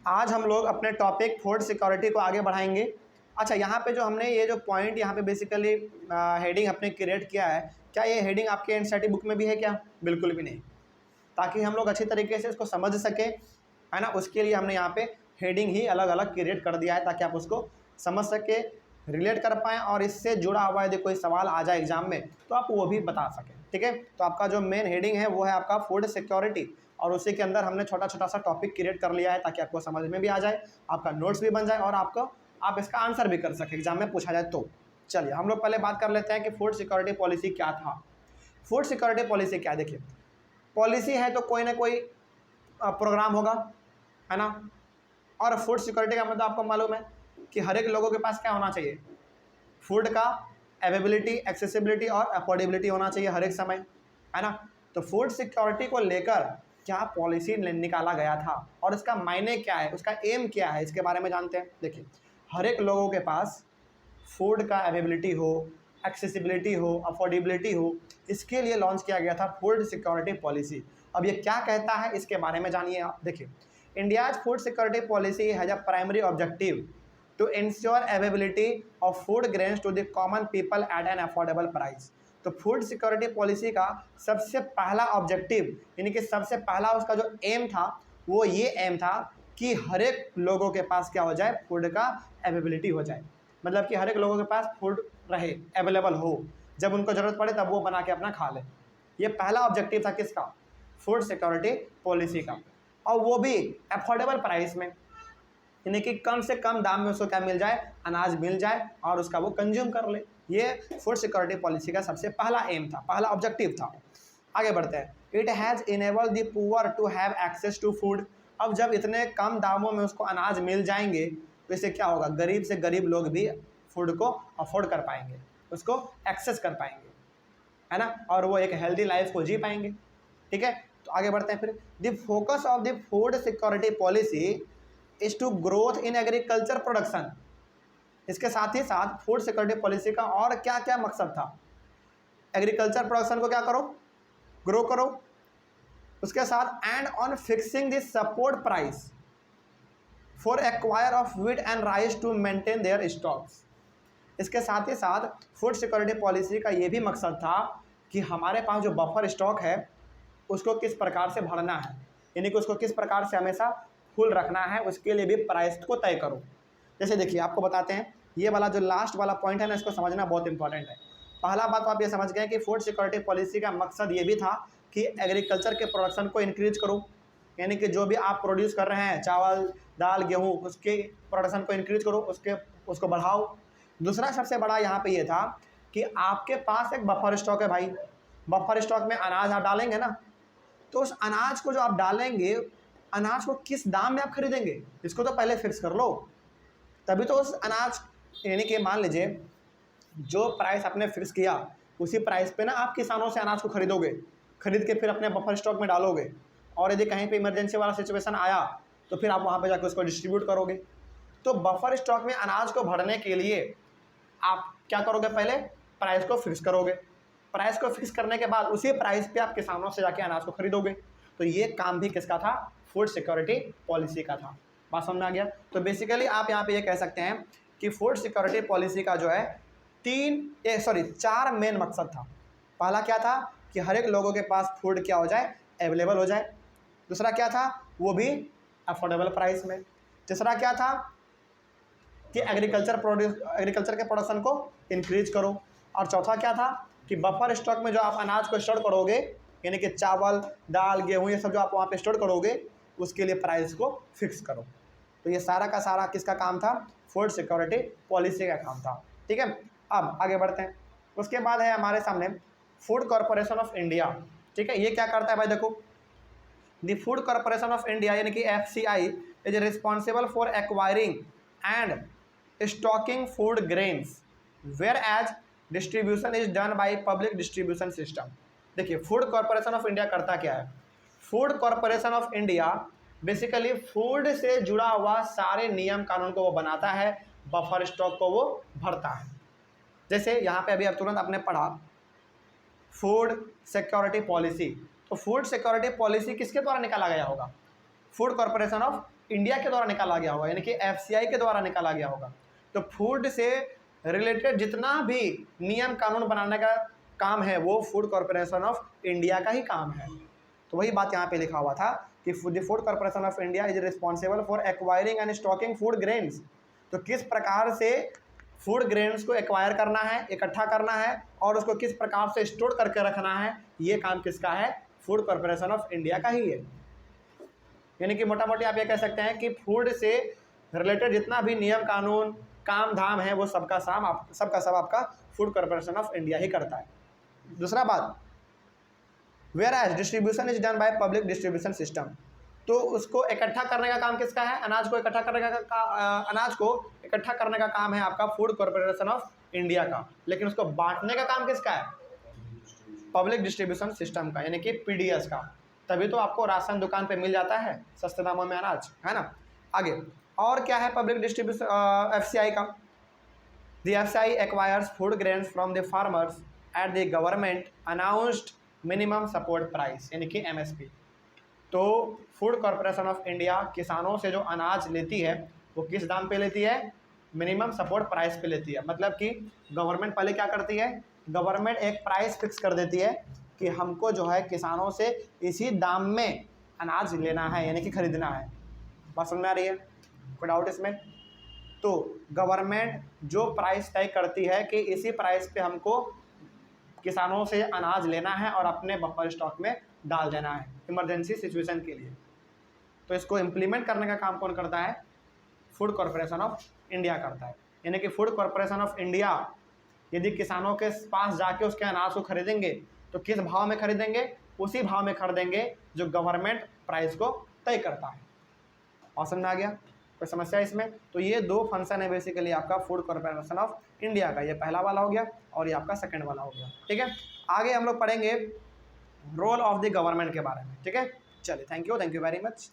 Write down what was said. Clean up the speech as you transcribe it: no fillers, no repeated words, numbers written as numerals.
आज हम लोग अपने टॉपिक फूड सिक्योरिटी को आगे बढ़ाएंगे। अच्छा, यहाँ पे जो हमने ये जो पॉइंट यहाँ पे बेसिकली हेडिंग अपने क्रिएट किया है, क्या ये हेडिंग आपके एनसीईआरटी बुक में भी है क्या? बिल्कुल भी नहीं। ताकि हम लोग अच्छी तरीके से इसको समझ सकें, है ना, उसके लिए हमने यहाँ पे हेडिंग ही अलग अलग क्रिएट कर दिया है ताकि आप उसको समझ सके, रिलेट कर पाएँ और इससे जुड़ा हुआ यदि कोई सवाल आ जाए एग्जाम में तो आप वो भी बता सकें। ठीक है, तो आपका जो मेन हेडिंग है वो है आपका फूड सिक्योरिटी, और उसी के अंदर हमने छोटा छोटा सा टॉपिक क्रिएट कर लिया है ताकि आपको समझ में भी आ जाए, आपका नोट्स भी बन जाए और आप इसका आंसर भी कर सकें एग्जाम में पूछा जाए तो। चलिए हम लोग पहले बात कर लेते हैं कि फूड सिक्योरिटी पॉलिसी क्या था। फूड सिक्योरिटी पॉलिसी क्या है? देखिए, पॉलिसी है तो कोई ना कोई प्रोग्राम होगा, है ना। और फूड सिक्योरिटी का मतलब आपको मालूम है कि हर एक लोगों के पास क्या होना चाहिए? फूड का अवेलेबिलिटी, एक्सेसिबिलिटी और अफोर्डेबिलिटी होना चाहिए हर एक समय, है ना। तो फूड सिक्योरिटी को लेकर क्या पॉलिसी निकाला गया था और इसका मायने क्या है, उसका एम क्या है, इसके बारे में जानते हैं। देखिए, हर एक लोगों के पास फूड का अवेलेबिलिटी हो, एक्सेसिबिलिटी हो, अफोर्डेबिलिटी हो, इसके लिए लॉन्च किया गया था फूड सिक्योरिटी पॉलिसी। अब ये क्या कहता है इसके बारे में जानिए आप। देखिए, India's food security policy has a primary objective to ensure availability of food grains to the common people at an affordable price. तो फूड सिक्योरिटी पॉलिसी का सबसे पहला ऑब्जेक्टिव, यानी कि सबसे पहला उसका जो एम था वो ये एम था कि हर एक लोगों के पास क्या हो जाए, फूड का अवेलेबिलिटी हो जाए। मतलब कि हर एक लोगों के पास फूड रहे, अवेलेबल हो, जब उनको ज़रूरत पड़े तब वो बना के अपना खा ले। ये पहला ऑब्जेक्टिव था किसका? फूड सिक्योरिटी पॉलिसी का, और वो भी अफोर्डेबल प्राइस में, यानी कि कम से कम दाम में उसको क्या मिल जाए, अनाज मिल जाए और उसका वो कंज्यूम कर ले। ये फूड सिक्योरिटी पॉलिसी का सबसे पहला एम था, पहला ऑब्जेक्टिव था। आगे बढ़ते हैं। It has enabled the poor to have access to food. अब जब इतने कम दामों में उसको अनाज मिल जाएंगे तो इससे क्या होगा, गरीब से गरीब लोग भी फूड को अफोर्ड कर पाएंगे, उसको एक्सेस कर पाएंगे, है ना, और वो एक हेल्दी लाइफ को जी पाएंगे। ठीक है, तो आगे बढ़ते हैं फिर। The focus of the food security policy is to growth in agriculture production. इसके साथ ही साथ फूड सिक्योरिटी पॉलिसी का और क्या क्या मकसद था? एग्रीकल्चर प्रोडक्शन को क्या करो, ग्रो करो। उसके साथ and on fixing the support price for acquire of wheat and rice to maintain their stocks. इसके साथ ही साथ फूड सिक्योरिटी पॉलिसी का ये भी मकसद था कि हमारे पास जो बफर स्टॉक है उसको किस प्रकार से भरना है, यानी कि उसको किस प्रकार से हमेशा फुल रखना है, उसके लिए भी प्राइस को तय करो। जैसे देखिए, आपको बताते हैं, ये वाला जो लास्ट वाला पॉइंट है ना, इसको समझना बहुत इंपॉर्टेंट है। पहला बात तो आप ये समझ गए कि फूड सिक्योरिटी पॉलिसी का मकसद ये भी था कि एग्रीकल्चर के प्रोडक्शन को इंक्रीज करो, यानी कि जो भी आप प्रोड्यूस कर रहे हैं, चावल, दाल, गेहूँ, उसके प्रोडक्शन को इंक्रीज करो, उसको बढ़ाओ। दूसरा सबसे बड़ा यहाँ पे ये था कि आपके पास एक बफर स्टॉक है भाई। बफर स्टॉक में अनाज आप डालेंगे ना, तो उस अनाज को जो आप डालेंगे, अनाज को किस दाम में आप खरीदेंगे, इसको तो पहले फिक्स कर लो, तभी तो उस अनाज, यानी कि मान लीजिए जो प्राइस आपने फिक्स किया उसी प्राइस पे ना आप किसानों से अनाज को खरीदोगे, खरीद के फिर अपने बफर स्टॉक में डालोगे, और यदि कहीं पे इमरजेंसी वाला सिचुएशन आया तो फिर आप वहाँ पे जाकर उसको डिस्ट्रीब्यूट करोगे। तो बफर स्टॉक में अनाज को भरने के लिए आप क्या करोगे, पहले प्राइस को फिक्स करोगे, प्राइस को फिक्स करने के बाद उसी प्राइस पे आप किसानों से जाके अनाज को खरीदोगे। तो ये काम भी किसका था? फूड सिक्योरिटी पॉलिसी का था। बात समझ में आ गया? तो बेसिकली आप यहाँ पे ये कह सकते हैं कि फूड सिक्योरिटी पॉलिसी का जो है चार मेन मकसद था। पहला क्या था कि हर एक लोगों के पास फूड क्या हो जाए, अवेलेबल हो जाए। दूसरा क्या था, वो भी अफोर्डेबल प्राइस में। तीसरा क्या था कि एग्रीकल्चर के प्रोडक्शन को इंक्रीज करो। और चौथा क्या था कि बफर स्टॉक में जो आप अनाज को स्टोर करोगे, यानी कि चावल, दाल, गेहूँ, ये सब जो आप वहाँ पे स्टोर करोगे, उसके लिए प्राइस को फिक्स करो। तो ये सारा का सारा किसका काम था? फूड सिक्योरिटी पॉलिसी का काम था। ठीक है, अब आगे बढ़ते हैं। उसके बाद है हमारे सामने फूड कॉरपोरेशन ऑफ इंडिया। ठीक है, ये क्या करता है भाई? देखो, the Food Corporation of India यानी कि FCI is responsible for acquiring and stocking food grains, whereas distribution is done by public distribution system. देखिए, फूड कॉरपोरेशन ऑफ इंडिया करता क्या है? Food Corporation of India basically food से जुड़ा हुआ सारे नियम कानून को वो बनाता है, बफर स्टॉक को वो भरता है। जैसे यहाँ पे अभी अब तुरंत आपने पढ़ा फूड सिक्योरिटी पॉलिसी, तो फूड सिक्योरिटी पॉलिसी किसके द्वारा निकाला गया होगा? फूड कॉरपोरेशन ऑफ इंडिया के द्वारा निकाला गया होगा, यानी कि एफसीआई के द्वारा निकाला गया होगा। तो फूड से रिलेटेड जितना भी नियम कानून बनाने का काम है वो फूड कॉरपोरेशन ऑफ इंडिया का ही काम है। तो वही बात यहाँ पे लिखा हुआ था कि the Food Corporation of India is responsible for acquiring and stocking food grains. तो किस प्रकार से फूड ग्रेन्स को एक्वायर करना है, इकट्ठा करना है और उसको किस प्रकार से स्टोर करके रखना है, ये काम किसका है? फूड कॉरपोरेशन ऑफ इंडिया का ही है। यानी कि मोटा मोटी आप ये कह सकते हैं कि फूड से रिलेटेड जितना भी नियम कानून काम धाम है वो सबका सब आपका फूड कॉरपोरेशन ऑफ इंडिया ही करता है। दूसरा बात, whereas distribution is done by public distribution system. तो उसको इकट्ठा करने का काम किसका है? अनाज को इकट्ठा करने का काम है आपका फूड कॉरपोरेशन ऑफ इंडिया का, लेकिन उसको बांटने का काम किसका है? पब्लिक डिस्ट्रीब्यूशन सिस्टम का, यानी कि पीडीएस का। तभी तो आपको राशन दुकान पे मिल जाता है सस्ते दामों में अनाज, है ना। आगे और क्या है पब्लिक डिस्ट्रीब्यूशन एफसीआई का? The FCI acquires food grains from the farmers at the government announced minimum support price, यानी कि एमएसपी। तो फूड कॉरपोरेशन ऑफ इंडिया किसानों से जो अनाज लेती है वो किस दाम पे लेती है? मिनिमम सपोर्ट प्राइस पे लेती है। मतलब कि गवर्नमेंट पहले क्या करती है? गवर्नमेंट एक प्राइस फिक्स कर देती है कि हमको जो है किसानों से इसी दाम में अनाज लेना है, यानी कि खरीदना है। बात समझ में आ रही है? कोई डाउट इसमें? तो गवर्नमेंट जो प्राइस तय करती है कि इसी प्राइस पे हमको किसानों से अनाज लेना है और अपने बफर स्टॉक में डाल देना है इमरजेंसी सिचुएशन के लिए। तो इसको इम्प्लीमेंट करने का काम कौन करता है? फूड कॉरपोरेशन ऑफ इंडिया करता है। यानी कि फूड कॉरपोरेशन ऑफ इंडिया यदि किसानों के पास जाके उसके अनाज को खरीदेंगे तो किस भाव में खरीदेंगे? उसी भाव में खरीदेंगे जो गवर्नमेंट प्राइस को तय करता है। और समझ में आ गया? कोई समस्या इसमें? तो ये दो फंक्शन है बेसिकली आपका फूड कॉरपोरेशन ऑफ इंडिया का। ये पहला वाला हो गया और ये आपका सेकंड वाला हो गया। ठीक है, आगे हम लोग पढ़ेंगे रोल ऑफ द गवर्नमेंट के बारे में। ठीक है, चलिए, थैंक यू वेरी मच।